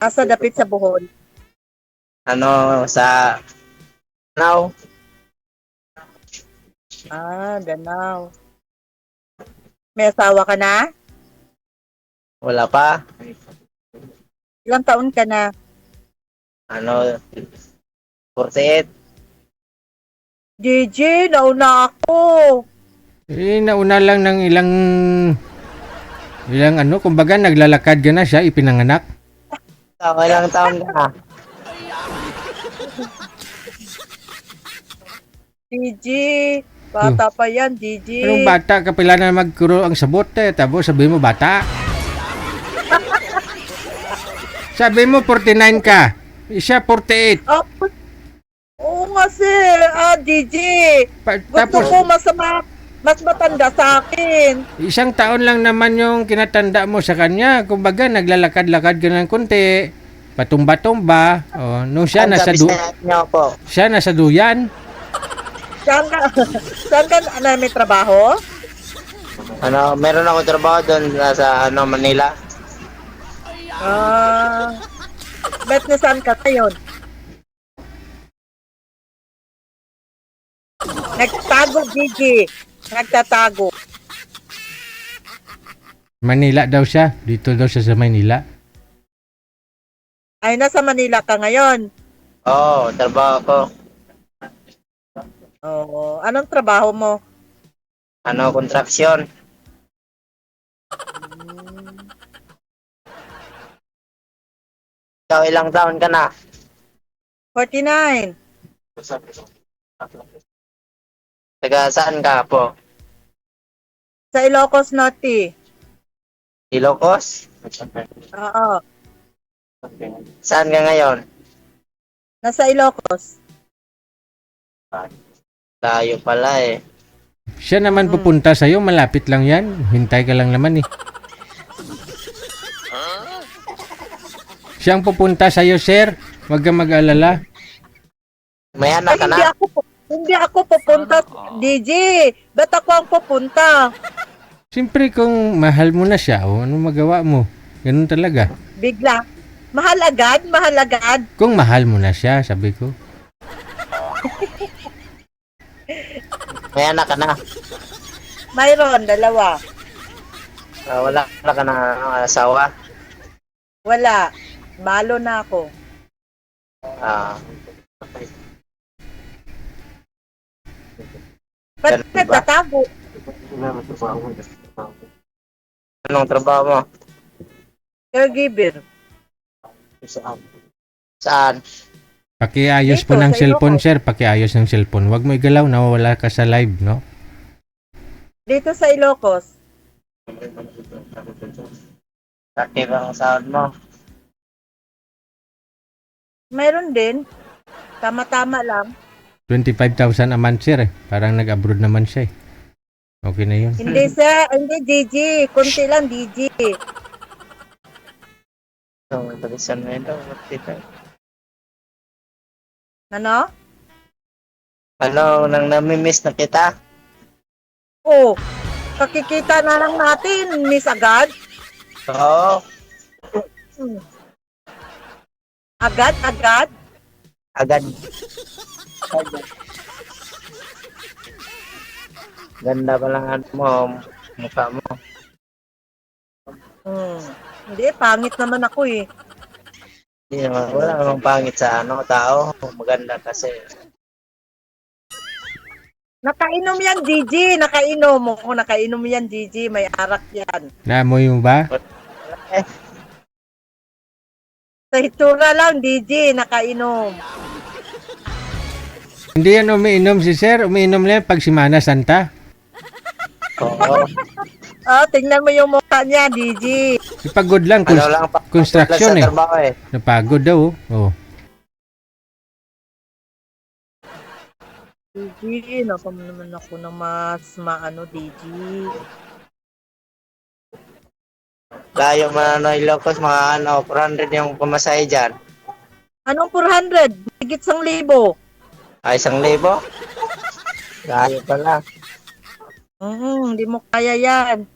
Asa dapit sa Bohol? Ano, sa now, Danau. May asawa ka na? wala pa. Ilang taon ka na? Ano, 48. Gigi, nauna ako. Nauna lang ng ilang ano, kumbaga naglalakad ka na siya, ipinanganak. Ilang taon ka na? Gigi, bata pa yan, Gigi. Anong bata ka pila na magkuro ang sabot tapos sabi mo bata. Sabi mo 49 ka, siya 48. Oh, oo nga sir, Gigi. Gusto Tapos ko mas matanda sa akin. isang taon lang naman yung kinatanda mo sa kanya. Kumbaga naglalakad-lakad ka ng konti, patumba-tumba. Oh, nung siya nasa niyo po. siya nasa duyan. Saan ka may trabaho? Ano, meron ako trabaho doon sa Manila. Bet na saan ka ngayon? Nagtatago, Gigi. Nagtatago. Manila daw siya, dito daw siya sa Manila. Ay, nasa Manila ka ngayon. Oo, trabaho ko. Oo. Anong trabaho mo? Construction. Ikaw, ilang taon ka na? 49. Taga saan ka po? Sa Ilocos Norte. Ilocos? Oo. Saan ka ngayon? Nasa Ilocos. Tayo pala eh. Siya naman pupunta sa'yo, malapit lang yan. Hintay ka lang naman eh. Siyang pupunta sa'yo, sir. Huwag kang mag-alala. May anak ka na? Hindi ako pupunta, DJ. Ba't ako ang pupunta? Siyempre kung mahal mo na siya, anong magawa mo? Ganun talaga. Bigla. Mahal agad? Mahal agad? Kung mahal mo na siya, sabi ko. May anak ka na? Mayroon, dalawa. Wala ka na asawa? Wala. Balo na ako. Ba't Ganun ba? nagtatago? Anong trabaho mo? Caregiver. Saan? Pakiayos po Dito, ng sa cellphone, Ilocos. sir. Pakiayos ng cellphone. Huwag mo igalaw, nawawala ka sa live, no? Dito sa Ilocos. Active ang sahod mo? Mayroon din. Tama-tama lang. 25,000 a month, sir. Parang nag-abroad naman siya eh. Okay na yun. Hindi sa, hindi DG. Kunti lang DG. Palisan mo ito. Ano? Nang namimiss na kita? Oh, kakikita na lang natin, Miss Agad. Oo. Agad. Agad. Ganda pa lang mo, mukha mo. Hindi, pangit naman ako eh. Hindi naman, wala namang pangit sa tao. Maganda kasi. Nakainom yan, Gigi. Nakainom. Oo, nakainom yan, Gigi. May arak yan. Naamoy mo ba? Sa itsura lang, Gigi. Nakainom. Hindi yan umiinom si sir. Umiinom lang pag Semana Santa. Oo. Oh, tingnan mo yung mukha niya, Gigi. Pagod lang. Construction sa eh. trabaho eh. Napagod daw. Oh. Gigi, nakam naman ako ng mas maano, Gigi. Layo man Ilocos, mga 400 yung pamasahe dyan. Anong 400? Higit 1,000. Ay, 1,000? Layo pala. Hindi mo kaya yan.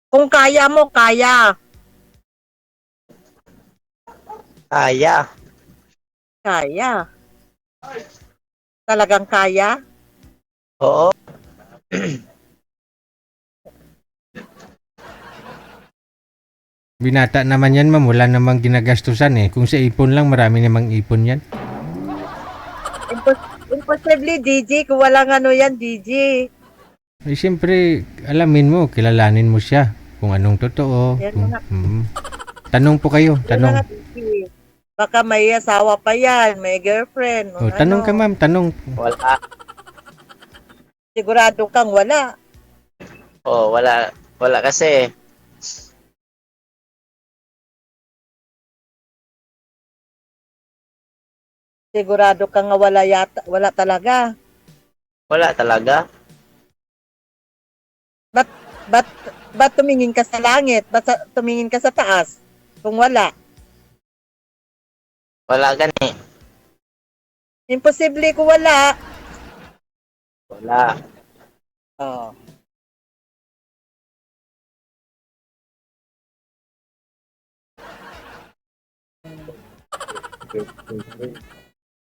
Kung kaya mo, kaya. Kaya. Kaya. Talagang kaya? Oo. Binata naman yan, ma'am. Wala namang ginagastusan eh. Kung sa ipon lang, marami namang ipon yan. Imposible, Gigi, kung walang ano yan, Gigi. Eh, siyempre, alamin mo, kilalanin mo siya. Kung anong totoo. Yan na Kung, nga, tanong po kayo, yan na tanong. nga, Gigi. Baka may asawa pa yan, may girlfriend, o Oh, ano. tanong ka, ma'am, tanong. Wala. Sigurado kang wala. Oo, wala. Wala kasi. Sigurado kang nga wala yata, wala talaga. Wala talaga. Ba't, ba't, ba't tumingin ka sa langit? Tumingin ka sa taas? Kung wala. Wala gani. Imposible kung wala. Wala. Oh.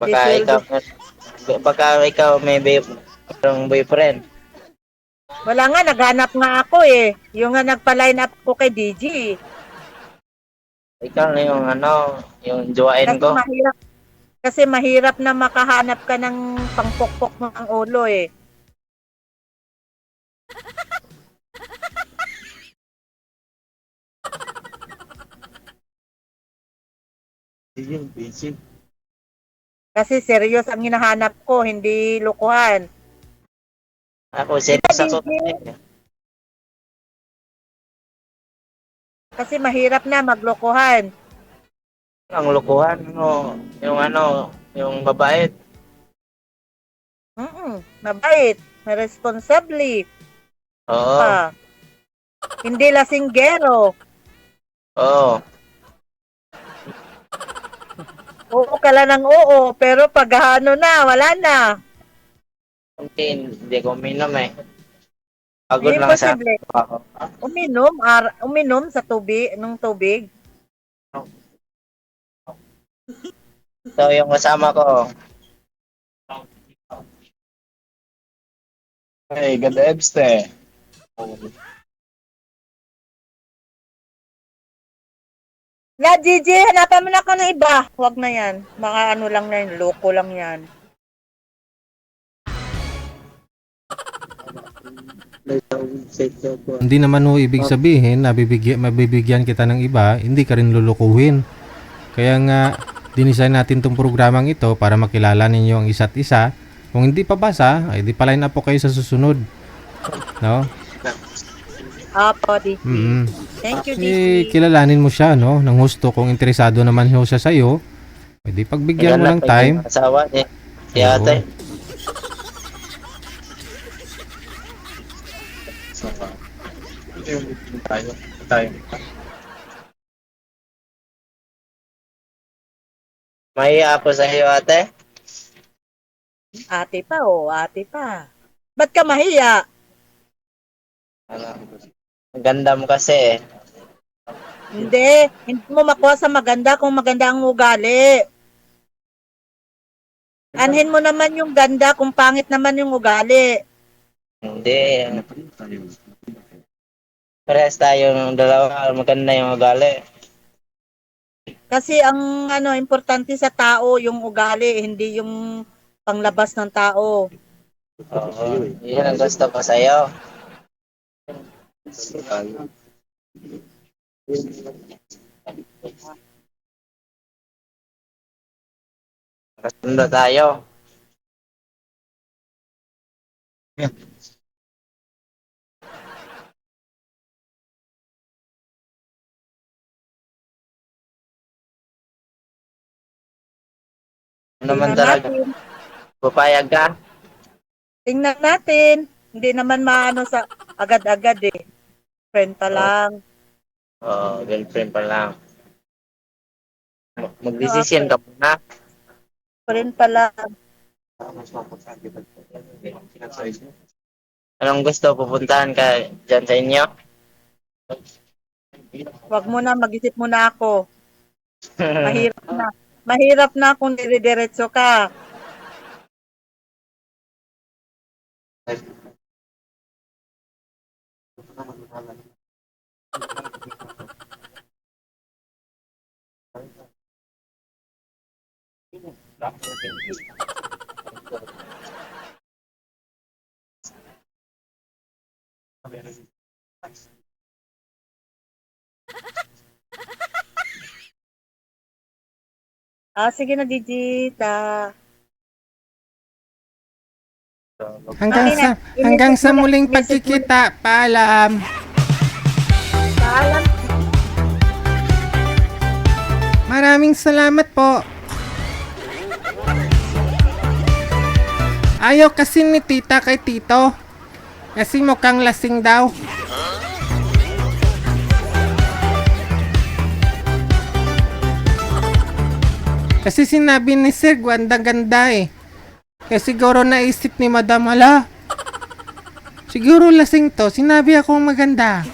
Baka Sweldo. ikaw may boyfriend. Wala nga, naghanap nga ako eh. Yung nga nagpa-line up ko kay DG. Ikaw na yung ano, yung jowain Kasi ko. mahirap, kasi mahirap na makahanap ka ng pangpokpok mo ang ulo eh. Kasi serious ang hinahanap ko, hindi lukuhan. Ako, serious ako. Kasi mahirap na maglokohan. Ang lokohan mo, yung mabait. Mabait, responsable, Oo. pa. Hindi lasinggero. Oo. Oo ka lang ng oo, pero pag ano na, wala na. Hindi ko uminom eh. Pagod lang sa Imposible. ako. Uminom sa tubig, ng tubig. So, yung kasama ko, Hey, ganda Ebste. Na, Gigi, hanapan mo na ako ng iba. Huwag na yan. Mga ano lang na yun, loko lang yan. Hindi naman ho ibig sabihin na mabibigyan kita ng iba, hindi ka rin lulukuhin. Kaya nga, dinisign natin tong programang ito para makilala ninyo ang isa't isa. Kung hindi pa basa, ay di pa-line up po kayo sa susunod. No? Apo, DG. Thank you, DG. Kilalanin mo siya, no? Nang husto, kung interesado naman ho siya sa'yo, ay di pagbigyan mo ng time. Asawa niya. Si Oo. ate. Tayo. May apo sa iyo ate? Ate pa, ate pa. Ba't ka mahiya? Ang ganda mo kasi eh. Hindi mo makuha sa maganda kung maganda ang ugali. Anhin mo naman yung ganda kung pangit naman yung ugali. Hindi. Parehas tayo ng dalawa. Maganda yung ugali. Kasi ang ano importante sa tao yung ugali, hindi yung panglabas ng tao. Oo. Yun ang gusto ko sa'yo. Kasundo tayo. Ano naman Tingnan talaga? natin. Papayag ka? Tingnan natin. Hindi naman maano sa agad-agad eh. Friend pa lang. Oo, girlfriend pa lang. Magdesisyon ka muna. Friend pa lang. Anong gusto? Pupuntahan ka dyan sa inyo? Wag mo na, mag-isip muna ako. Mahirap na. Mahirap na kung dire-diretso ka. Sige na, Digit. Hanggang Okay sa na. hanggang sa I-message mo na- muling message mo na- pagkikita. Paalam. Paalam. Maraming salamat po. Ayaw kasi ni tita kay tito. Kasi mukhang lasing daw. Kasi sinabi ni Sir, ganda-ganda eh. Kaya siguro naisip ni Madam, ala, siguro lasing to, sinabi akong maganda.